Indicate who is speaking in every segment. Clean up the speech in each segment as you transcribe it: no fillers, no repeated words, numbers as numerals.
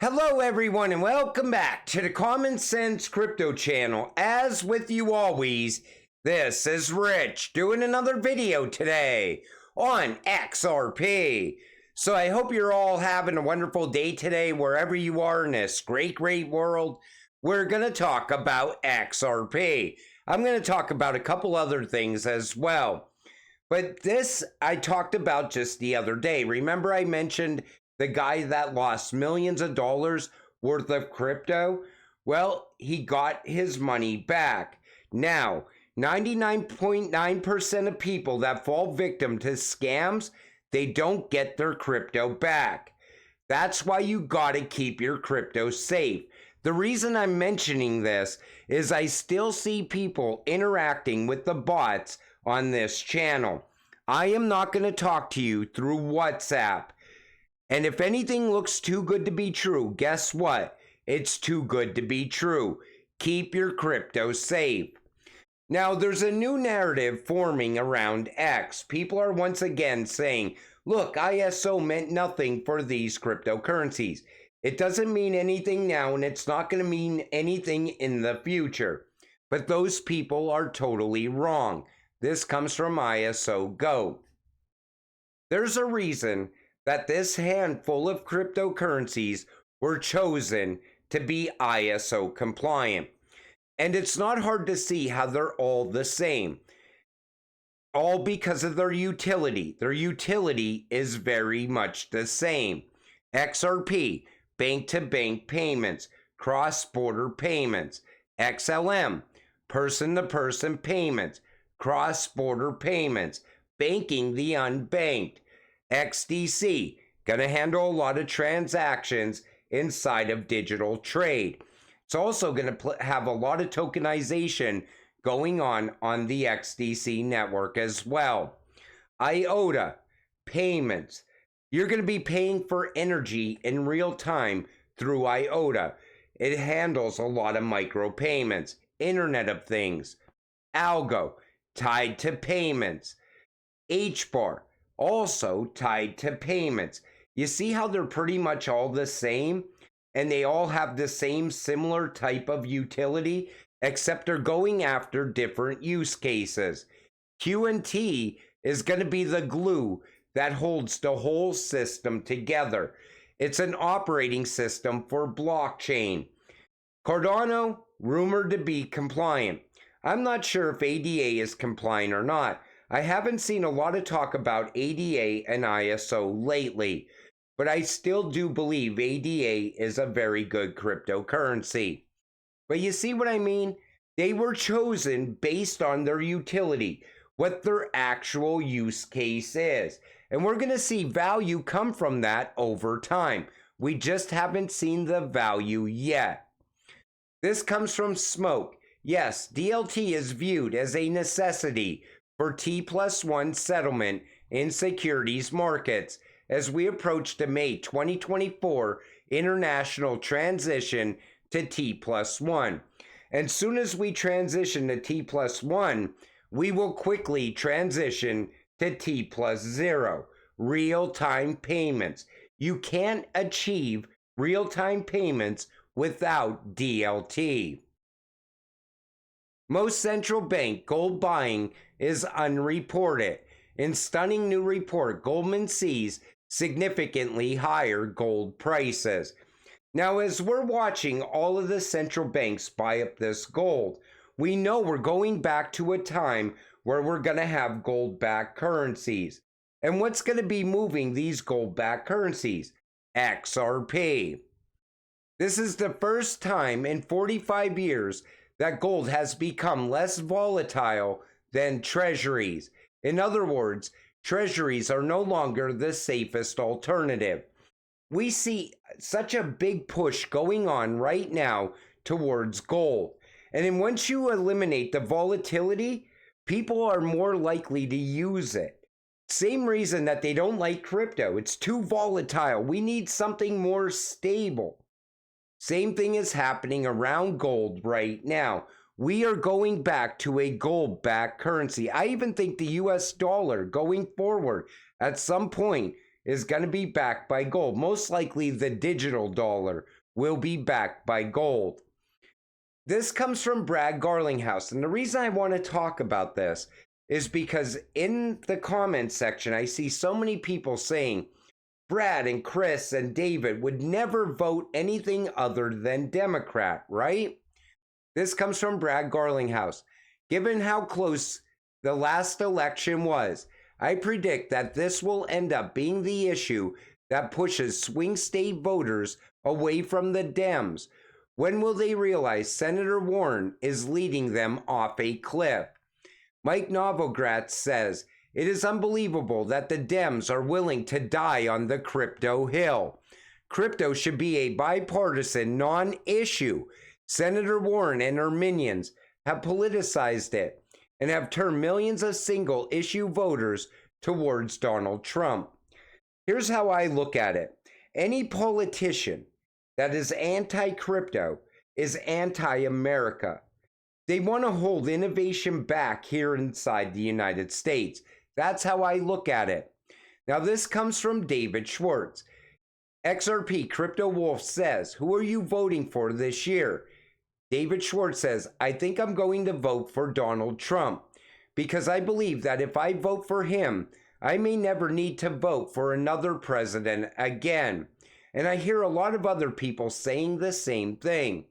Speaker 1: Hello everyone and welcome back to the Common Sense Crypto channel. As with you always, this is Rich doing another video today on XRP. So I hope you're all having a wonderful day today wherever you are in this great world. We're going to talk about XRP. I'm going to talk about a couple other things as well. But this I talked about just the other day. Remember I mentioned the guy that lost millions of dollars worth of crypto? Well, he got his money back. Now, 99.9% of people that fall victim to scams, they don't get their crypto back. That's why you gotta keep your crypto safe. The reason I'm mentioning this is I still see people interacting with the bots on this channel. I am not going to talk to you through WhatsApp. And if anything looks too good to be true, guess what? It's too good to be true. Keep your crypto safe. Now, there's a new narrative forming around X. People are once again saying, look, ISO meant nothing for these cryptocurrencies. It doesn't mean anything now, and it's not going to mean anything in the future. But those people are totally wrong. This comes from ISO Go. There's a reason that this handful of cryptocurrencies were chosen to be ISO compliant. And it's not hard to see how they're all the same. All because of their utility. Their utility is very much the same. XRP, bank-to-bank payments, cross-border payments. XLM, person-to-person payments, cross-border payments, banking the unbanked. XDC, gonna handle a lot of transactions inside of digital trade. It's also gonna have a lot of tokenization going on the XDC network as well. IOTA, payments. You're gonna be paying for energy in real time through IOTA. It handles a lot of micro payments, Internet of Things. Algo, tied to payments. HBAR, also tied to payments. You see how they're pretty much all the same and they all have the same similar type of utility, except they're going after different use cases. QNT is going to be the glue that holds the whole system together. It's an operating system for blockchain. Cardano, rumored to be compliant. I'm not sure if ADA is compliant or not. I haven't seen a lot of talk about ADA and ISO lately, but I still do believe ADA is a very good cryptocurrency. But you see what I mean? They were chosen based on their utility, what their actual use case is. And we're going to see value come from that over time. We just haven't seen the value yet. This comes from Smoke. Yes, DLT is viewed as a necessity for T+1 settlement in securities markets as we approach the May 2024 international transition to T+1. And soon as we transition to T+1, we will quickly transition to T+0, real-time payments. You can't achieve real-time payments without DLT. Most central bank gold buying is unreported. In stunning new report, Goldman sees significantly higher gold prices. Now, as we're watching all of the central banks buy up this gold, we know we're going back to a time where we're going to have gold-backed currencies. And what's going to be moving these gold-backed currencies? XRP. This is the first time in 45 years that gold has become less volatile than treasuries. In other words, treasuries are no longer the safest alternative. We see such a big push going on right now towards gold. And then once you eliminate the volatility, people are more likely to use it. Same reason that they don't like crypto. It's too volatile. We need something more stable. Same thing is happening around gold right now. We are going back to a gold-backed currency. I even think the US dollar going forward at some point is going to be backed by gold. Most likely the digital dollar will be backed by gold. This comes from Brad Garlinghouse. And the reason I want to talk about this is because in the comments section, I see so many people saying Brad and Chris and David would never vote anything other than Democrat, right? This comes from Brad Garlinghouse. Given how close the last election was, I predict that this will end up being the issue that pushes swing state voters away from the Dems. When will they realize Senator Warren is leading them off a cliff? Mike Novogratz says, it is unbelievable that the Dems are willing to die on the crypto hill. Crypto should be a bipartisan non-issue. Senator Warren and her minions have politicized it and have turned millions of single-issue voters towards Donald Trump. Here's how I look at it. Any politician that is anti-crypto is anti-America. They want to hold innovation back here inside the United States. That's how I look at it. Now, this comes from David Schwartz. XRP Crypto Wolf says, who are you voting for this year? David Schwartz says, I think I'm going to vote for Donald Trump because I believe that if I vote for him, I may never need to vote for another president again. And I hear a lot of other people saying the same thing.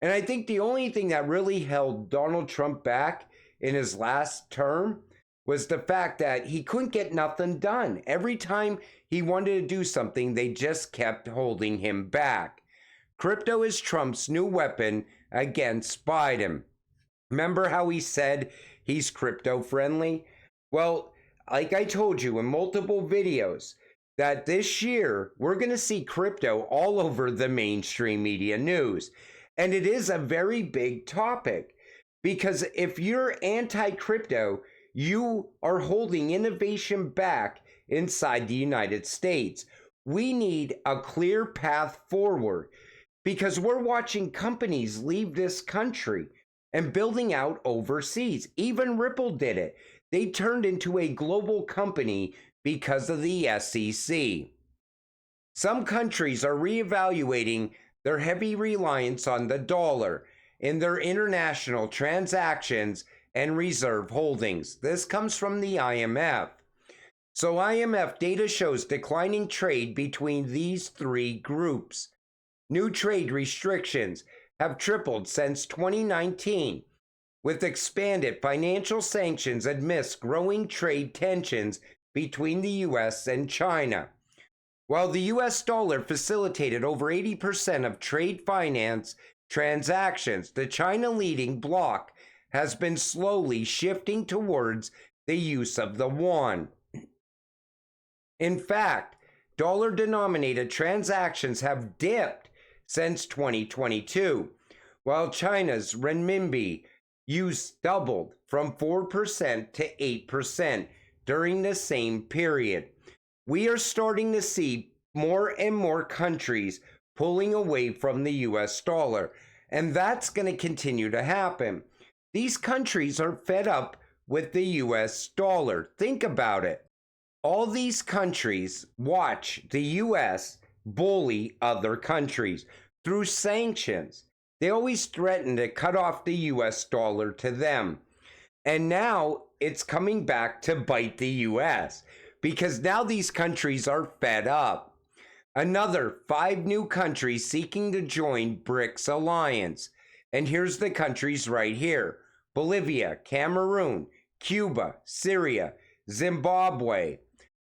Speaker 1: And I think the only thing that really held Donald Trump back in his last term was the fact that he couldn't get nothing done. Every time he wanted to do something, they just kept holding him back. Crypto is Trump's new weapon against Biden. Remember how he said he's crypto friendly? Well, like I told you in multiple videos, that this year we're going to see crypto all over the mainstream media news. And it is a very big topic because if you're anti-crypto, you are holding innovation back inside the United States. We need a clear path forward because we're watching companies leave this country and building out overseas. Even Ripple did it. They turned into a global company because of the SEC. Some countries are reevaluating their heavy reliance on the dollar in their international transactions and reserve holdings. This comes from the IMF. So IMF data shows declining trade between these three groups. New trade restrictions have tripled since 2019, with expanded financial sanctions amidst growing trade tensions between the US and China. While the US dollar facilitated over 80% of trade finance transactions, the China leading bloc has been slowly shifting towards the use of the yuan. In fact, dollar-denominated transactions have dipped since 2022, while China's renminbi use doubled from 4% to 8% during the same period. We are starting to see more and more countries pulling away from the US dollar, and that's going to continue to happen. These countries are fed up with the US dollar. Think about it. All these countries watch the US bully other countries through sanctions. They always threaten to cut off the US dollar to them. And now it's coming back to bite the US because now these countries are fed up. Another 5 new countries seeking to join BRICS alliance. And here's the countries right here: Bolivia, Cameroon, Cuba, Syria, Zimbabwe.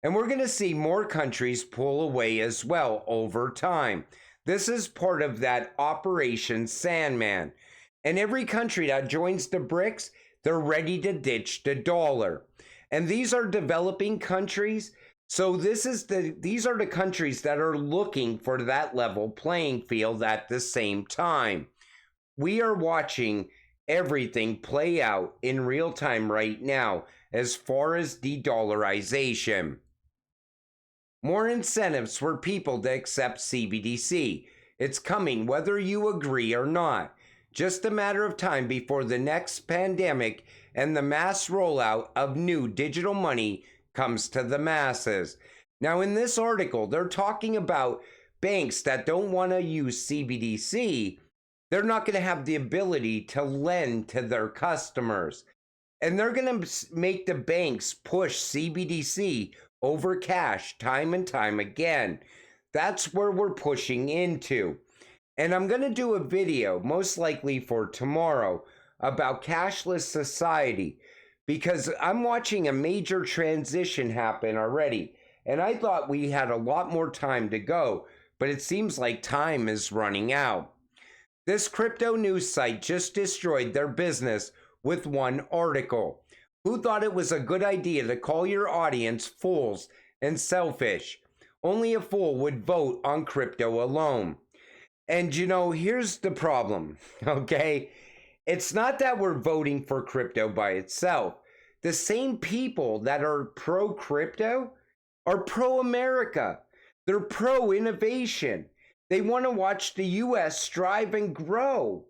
Speaker 1: And we're going to see more countries pull away as well over time. This is part of that Operation Sandman. And every country that joins the BRICS, they're ready to ditch the dollar. And these are developing countries. So these are the countries that are looking for that level playing field at the same time. We are watching everything play out in real time right now as far as de-dollarization. More incentives for people to accept CBDC. It's coming whether you agree or not. Just a matter of time before the next pandemic and the mass rollout of new digital money comes to the masses. Now, in this article, they're talking about banks that don't want to use CBDC. They're not going to have the ability to lend to their customers. And they're going to make the banks push CBDC over cash time and time again. That's where we're pushing into. And I'm going to do a video, most likely for tomorrow, about cashless society, because I'm watching a major transition happen already. And I thought we had a lot more time to go, but it seems like time is running out. This crypto news site just destroyed their business with one article. Who thought it was a good idea to call your audience fools and selfish? Only a fool would vote on crypto alone. And you know, here's the problem, okay? It's not that we're voting for crypto by itself. The same people that are pro-crypto are pro-America. They're pro-innovation. They want to watch the US strive and grow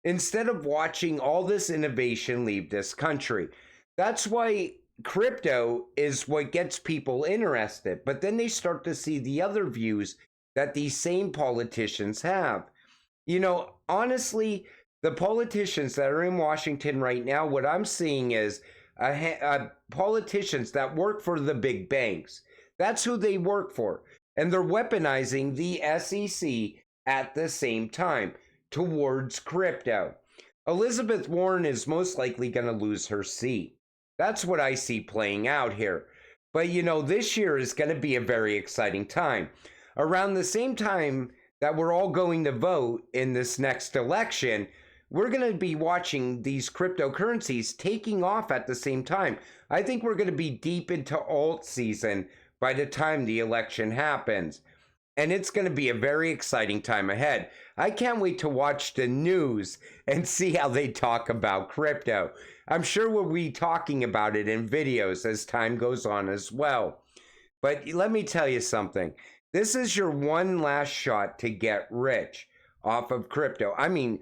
Speaker 1: instead of watching all this innovation leave this country. That's why crypto is what gets people interested. But then they start to see the other views that these same politicians have. You know, honestly, the politicians that are in Washington right now, what I'm seeing is politicians that work for the big banks. That's who they work for. And they're weaponizing the SEC at the same time towards crypto. Elizabeth Warren is most likely going to lose her seat. That's what I see playing out here. But you know, this year is going to be a very exciting time. Around the same time that we're all going to vote in this next election, we're going to be watching these cryptocurrencies taking off at the same time. I think we're going to be deep into alt season by the time the election happens. And it's going to be a very exciting time ahead. I can't wait to watch the news and see how they talk about crypto. I'm sure we'll be talking about it in videos as time goes on as well. But let me tell you something. This is your one last shot to get rich off of crypto. I mean,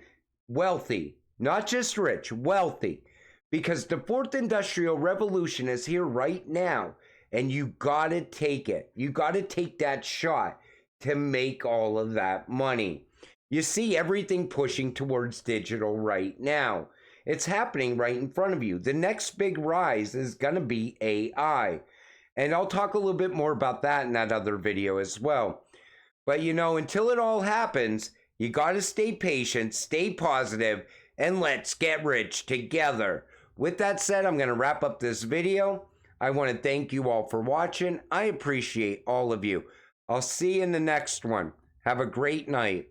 Speaker 1: wealthy, not just rich, wealthy. Because the fourth industrial revolution is here right now. And you gotta take it. You gotta take that shot to make all of that money. You see everything pushing towards digital right now. It's happening right in front of you. The next big rise is gonna be AI. And I'll talk a little bit more about that in that other video as well. But you know, until it all happens, you gotta stay patient, stay positive, and let's get rich together. With that said, I'm gonna wrap up this video. I want to thank you all for watching. I appreciate all of you. I'll see you in the next one. Have a great night.